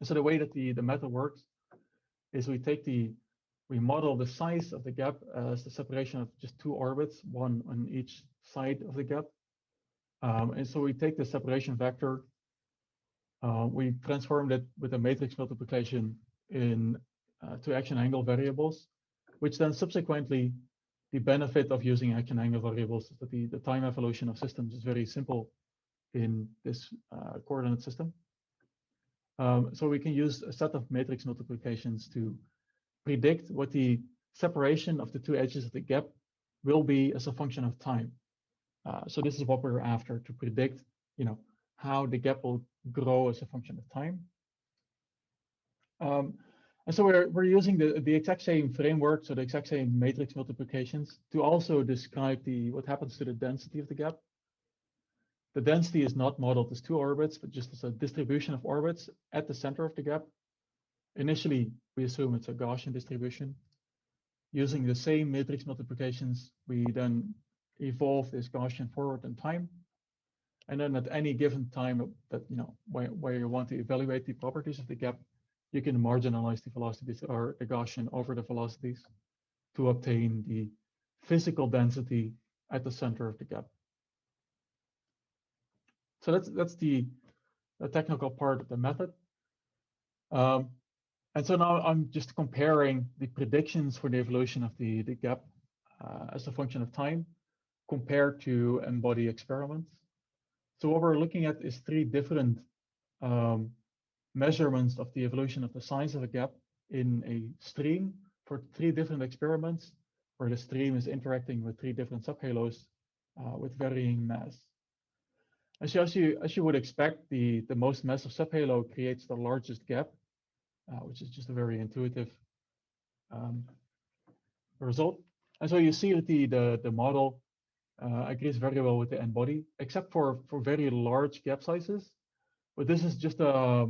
And so the way that the method works is we model the size of the gap as the separation of just 2 orbits, one on each side of the gap. And so we take the separation vector, we transform it with a matrix multiplication to action angle variables, which then subsequently, the benefit of using action angle variables is that the time evolution of systems is very simple in this coordinate system. So we can use a set of matrix multiplications to predict what the separation of the 2 edges of the gap will be as a function of time. So this is what we're after, to predict, how the gap will grow as a function of time. And so we're using the exact same framework, so the exact same matrix multiplications, to also describe what happens to the density of the gap. The density is not modeled as 2 orbits, but just as a distribution of orbits at the center of the gap. Initially, we assume it's a Gaussian distribution. Using the same matrix multiplications, we then evolve this Gaussian forward in time. And then at any given time that, where you want to evaluate the properties of the gap, you can marginalize the velocities or the Gaussian over the velocities to obtain the physical density at the center of the gap. So that's the technical part of the method. And so now I'm just comparing the predictions for the evolution of the gap as a function of time compared to n-body experiments. So what we're looking at is 3 different measurements of the evolution of the size of a gap in a stream for 3 different experiments, where the stream is interacting with 3 different subhalos with varying mass. As you would expect, the most massive subhalo creates the largest gap, which is just a very intuitive result. And so you see that the model agrees very well with the n-body, except for very large gap sizes. But this is just a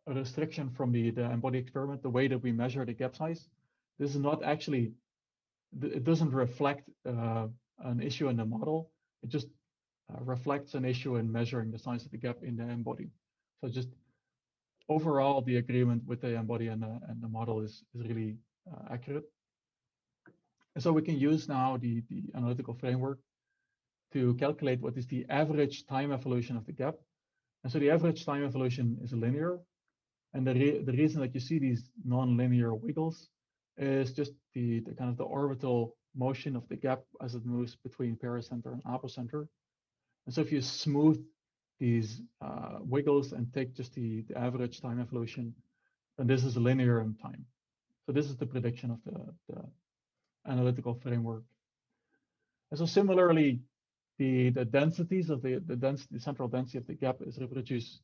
restriction from the n-body experiment, the way that we measure the gap size. This is not actually, it doesn't reflect an issue in the model. It just reflects an issue in measuring the size of the gap in the n-body. So just overall, the agreement with the n-body and the model is really accurate. And so we can use now the analytical framework to calculate what is the average time evolution of the gap. And so the average time evolution is linear. And the reason that you see these non-linear wiggles is just the kind of the orbital motion of the gap as it moves between pericenter and apocenter. And so if you smooth these wiggles and take just the average time evolution, then this is linear in time. So this is the prediction of the analytical framework. And so similarly, the densities of the central density of the gap is reproduced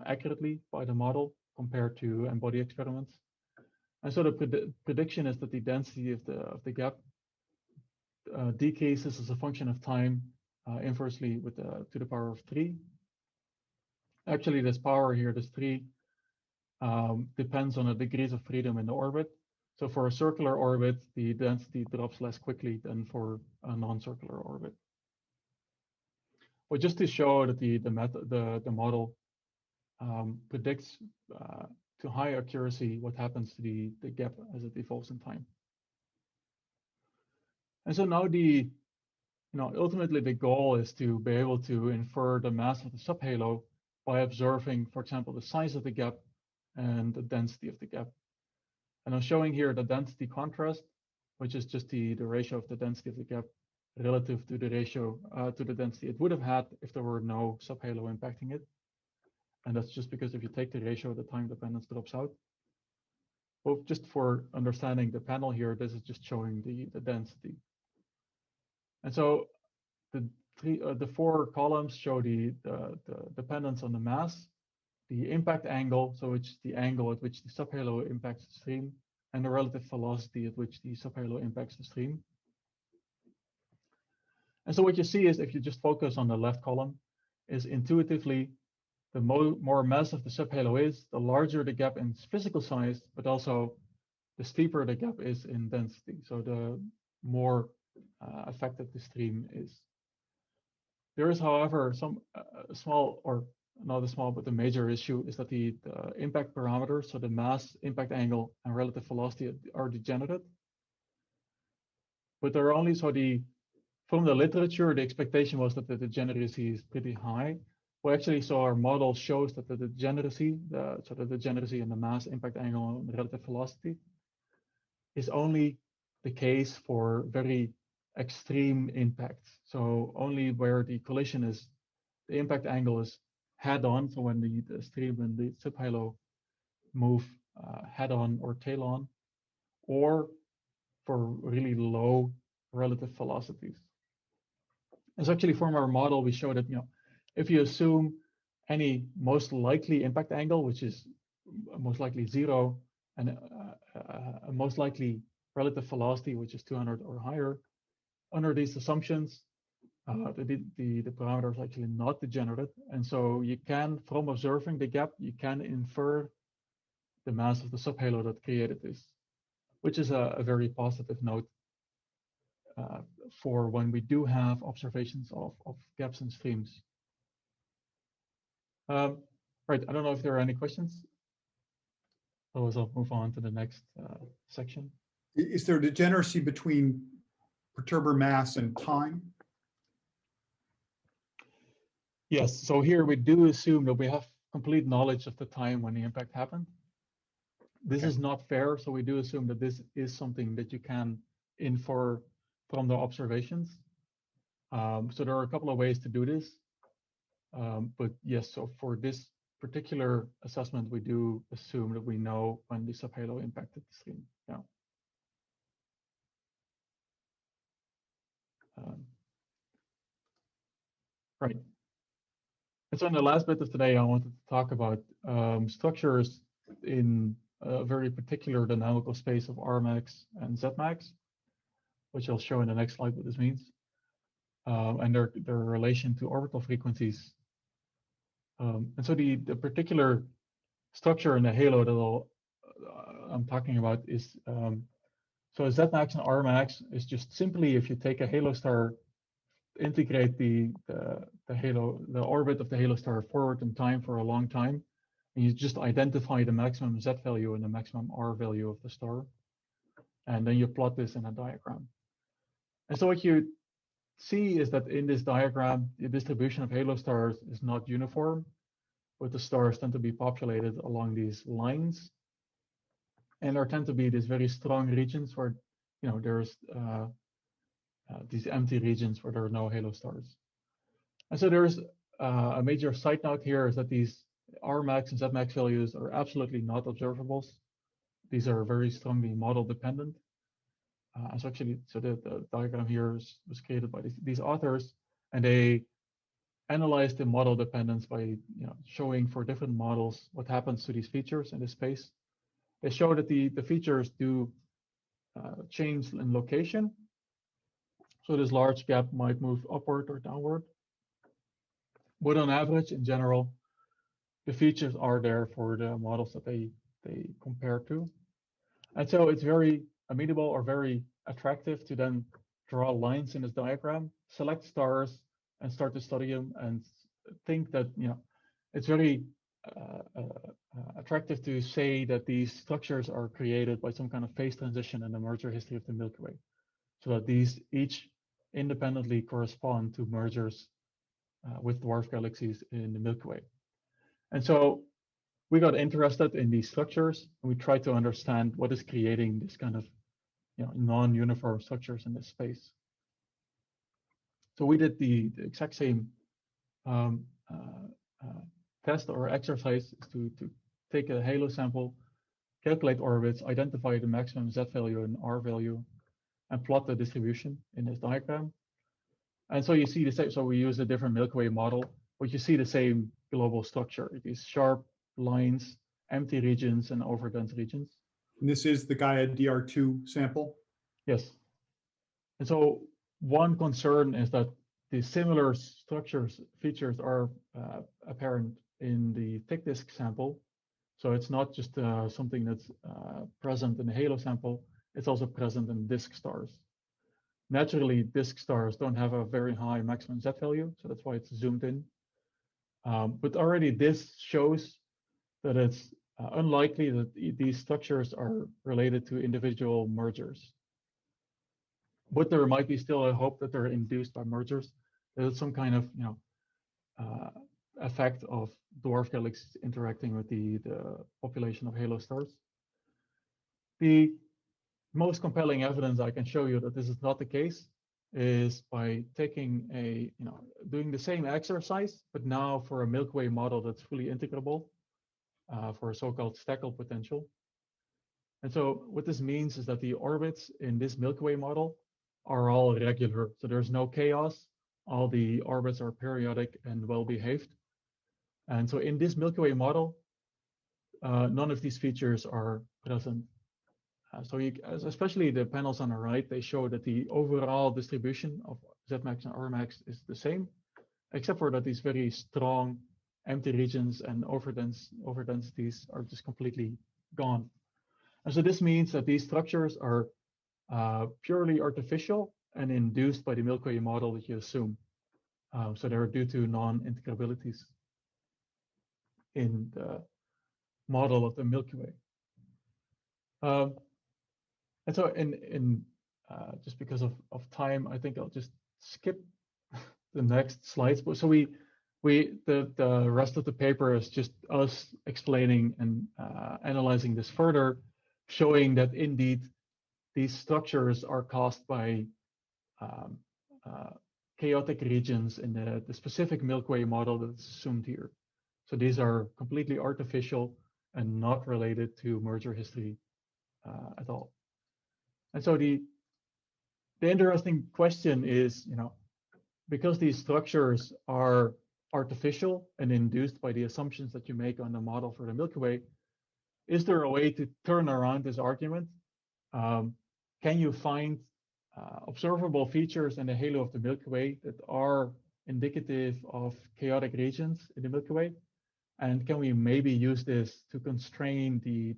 accurately by the model compared to n-body experiments. And so the prediction is that the density of the gap decreases as a function of time inversely with to the power of 3. Actually, this power here, this 3, depends on the degrees of freedom in the orbit. So for a circular orbit, the density drops less quickly than for a non-circular orbit. But just to show that the model predicts to high accuracy what happens to the gap as it evolves in time. And so now ultimately the goal is to be able to infer the mass of the subhalo by observing, for example, the size of the gap and the density of the gap. And I'm showing here the density contrast, which is just the ratio of the density of the gap relative to the ratio to the density it would have had if there were no subhalo impacting it. And that's just because if you take the ratio, the time dependence drops out. Well, just for understanding the panel here, this is just showing the density. And so the 4 columns show the dependence on the mass, the impact angle, so it's the angle at which the subhalo impacts the stream, and the relative velocity at which the subhalo impacts the stream. And so what you see is, if you just focus on the left column, is intuitively, the more massive the subhalo is, the larger the gap in physical size, but also the steeper the gap is in density. So the more affected the stream is. There is, however, some small, or not a small, but the major issue is that the impact parameters, so the mass, impact angle, and relative velocity are degenerate. But they're only, from the literature, the expectation was that the degeneracy is pretty high. Well, actually, so our model shows that the degeneracy, the degeneracy in the mass, impact angle, and relative velocity is only the case for very extreme impacts. So only where the collision is, the impact angle is head-on, so when the stream and the subhalo move head-on or tail-on, or for really low relative velocities. And so actually from our model, we show that, if you assume any most likely impact angle, which is most likely 0, and a most likely relative velocity, which is 200 or higher, under these assumptions, the parameter is actually not degenerate. And so you can, from observing the gap, you can infer the mass of the subhalo that created this, which is a very positive note for when we do have observations of gaps in streams. Right, I don't know if there are any questions. Otherwise, I'll move on to the next section. Is there degeneracy between perturber mass and time? Yes, so here we do assume that we have complete knowledge of the time when the impact happened. This is not fair, so we do assume that this is something that you can infer from the observations. So there are a couple of ways to do this. But yes, so for this particular assessment, we do assume that we know when the subhalo impacted the stream. Yeah. Right. And so in the last bit of today, I wanted to talk about structures in a very particular dynamical space of Rmax and Zmax, which I'll show in the next slide what this means, and their relation to orbital frequencies. And so the particular structure in the halo that I'm talking about is, so Zmax and Rmax is just simply if you take a halo star, integrate the orbit of the halo star forward in time for a long time, and you just identify the maximum Z value and the maximum R value of the star, and then you plot this in a diagram. And so what you see is that in this diagram, the distribution of halo stars is not uniform, but the stars tend to be populated along these lines, and there tend to be these very strong regions where there's these empty regions where there are no halo stars. And so there's a major side note here is that these Rmax and Zmax values are absolutely not observables. These are very strongly model dependent. So actually, so the diagram here was created by these authors, and they analyzed the model dependence by showing for different models what happens to these features in this space. They show that the features do change in location. So this large gap might move upward or downward. But on average, in general, the features are there for the models that they compare to. And so it's very amenable or very attractive to then draw lines in this diagram, select stars, and start to study them, and think that it's very attractive to say that these structures are created by some kind of phase transition in the merger history of the Milky Way, so that these each independently correspond to mergers with dwarf galaxies in the Milky Way. And so we got interested in these structures, and we tried to understand what is creating this kind of non-uniform structures in this space. So we did the exact same test or exercise to take a halo sample, calculate orbits, identify the maximum Z value and R value, and plot the distribution in this diagram. And so you see the same, so we use a different Milky Way model, but you see the same global structure, these sharp lines, empty regions, and overdense regions. And this is the Gaia DR2 sample? Yes. And so one concern is that the similar features are apparent in the thick disk sample. So it's not just something that's present in the halo sample, it's also present in disk stars. Naturally, disk stars don't have a very high maximum Z value, so that's why it's zoomed in. But already this shows that it's unlikely that these structures are related to individual mergers. But there might be still a hope that they're induced by mergers. There's some kind of effect of dwarf galaxies interacting with the population of halo stars. The most compelling evidence I can show you that this is not the case is by taking doing the same exercise, but now for a Milky Way model that's fully integrable for a so-called Steckel potential. And so what this means is that the orbits in this Milky Way model are all regular. So there's no chaos. all the orbits are periodic and well behaved. And so in this Milky Way model, none of these features are present. So especially the panels on the right, they show that the overall distribution of Zmax and Rmax is the same, except for that these very strong empty regions and overdensities are just completely gone. And so this means that these structures are purely artificial and induced by the Milky Way model that you assume. So they're due to non-integrabilities in the model of the Milky Way. And so just because of time, I think I'll just skip the next slides. So the rest of the paper is just us explaining and analyzing this further, showing that indeed these structures are caused by chaotic regions in the specific Milky Way model that's assumed here. So these are completely artificial and not related to merger history at all. And so the interesting question is, because these structures are artificial and induced by the assumptions that you make on the model for the Milky Way, is there a way to turn around this argument? Can you find observable features in the halo of the Milky Way that are indicative of chaotic regions in the Milky Way? And can we maybe use this to constrain the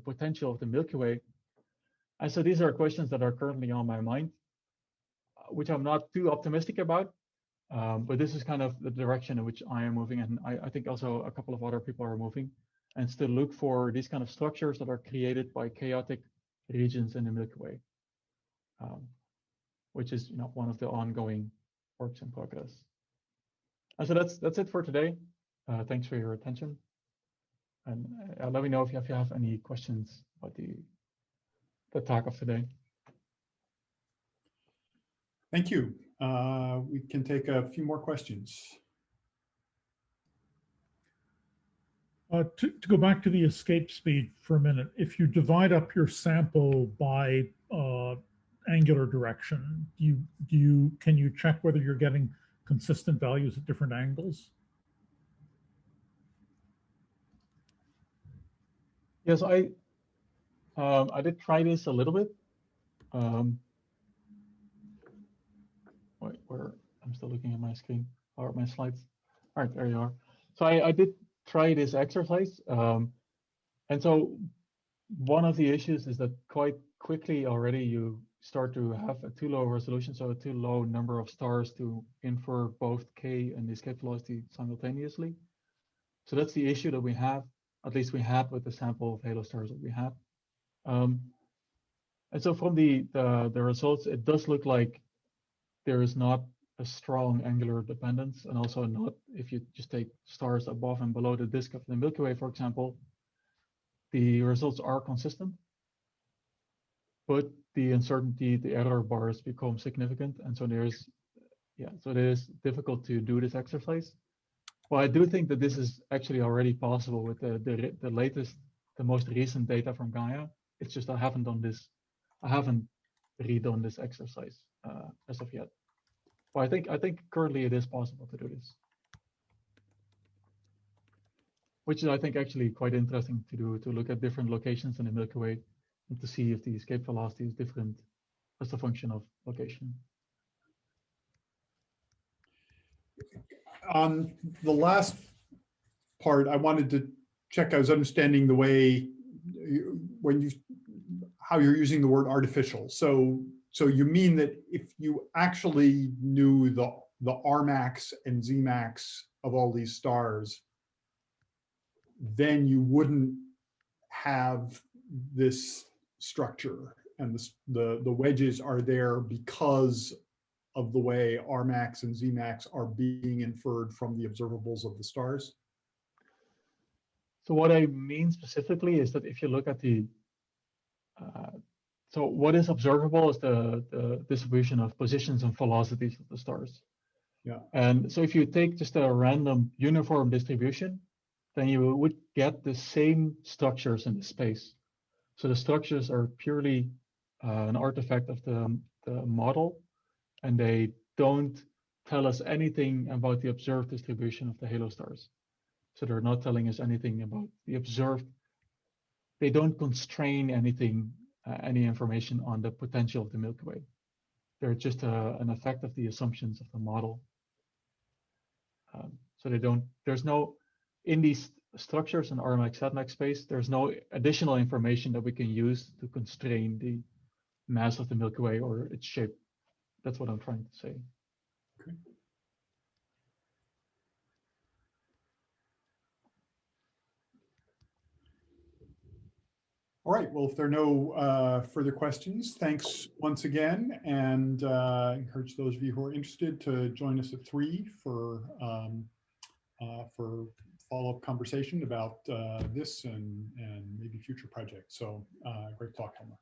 potential of the Milky Way? And so these are questions that are currently on my mind, which I'm not too optimistic about, but this is kind of the direction in which I am moving, and I think also a couple of other people are moving, and still look for these kind of structures that are created by chaotic regions in the Milky Way, which is one of the ongoing works in progress. And so that's it for today. Thanks for your attention, and let me know if you have any questions about the talk of today. Thank you. We can take a few more questions. To go back to the escape speed for a minute, if you divide up your sample by angular direction, can you check whether you're getting consistent values at different angles? Yes, I did try this a little bit. Wait, I'm still looking at my screen or my slides. All right, there you are. So I did try this exercise. And so one of the issues is that quite quickly already you start to have a too low resolution, so a too low number of stars to infer both K and the escape velocity simultaneously. So that's the issue that we have, at least we had with the sample of halo stars that we had. And so from the results, it does look like there is not a strong angular dependence, and also not if you just take stars above and below the disk of the Milky Way, for example, the results are consistent, but the uncertainty, the error bars become significant, and so it is difficult to do this exercise. Well, I do think that this is actually already possible with the most recent data from Gaia. It's just I haven't redone this exercise as of yet. Well, I think currently it is possible to do this, which is I think actually quite interesting to do, to look at different locations in the Milky Way and to see if the escape velocity is different as a function of location. On the last part, I wanted to check. I was understanding the way how you're using the word artificial. So you mean that if you actually knew the Rmax and Zmax of all these stars, then you wouldn't have this structure, and the wedges are there because of the way Rmax and Zmax are being inferred from the observables of the stars? So what I mean specifically is that if you look at so what is observable is the distribution of positions and velocities of the stars. Yeah. And so if you take just a random uniform distribution, then you would get the same structures in the space. So the structures are purely an artifact of the model, and they don't tell us anything about the observed distribution of the halo stars. So they're not telling us anything about the observed. They don't constrain anything, any information on the potential of the Milky Way. They're just an effect of the assumptions of the model. So they don't, there's no, in these structures in RMX SATMAX space, there's no additional information that we can use to constrain the mass of the Milky Way or its shape. That's what I'm trying to say. Okay. All right, well, if there are no further questions, thanks once again, and encourage those of you who are interested to join us at 3 for follow-up conversation about this and maybe future projects. So great talk, Helmer.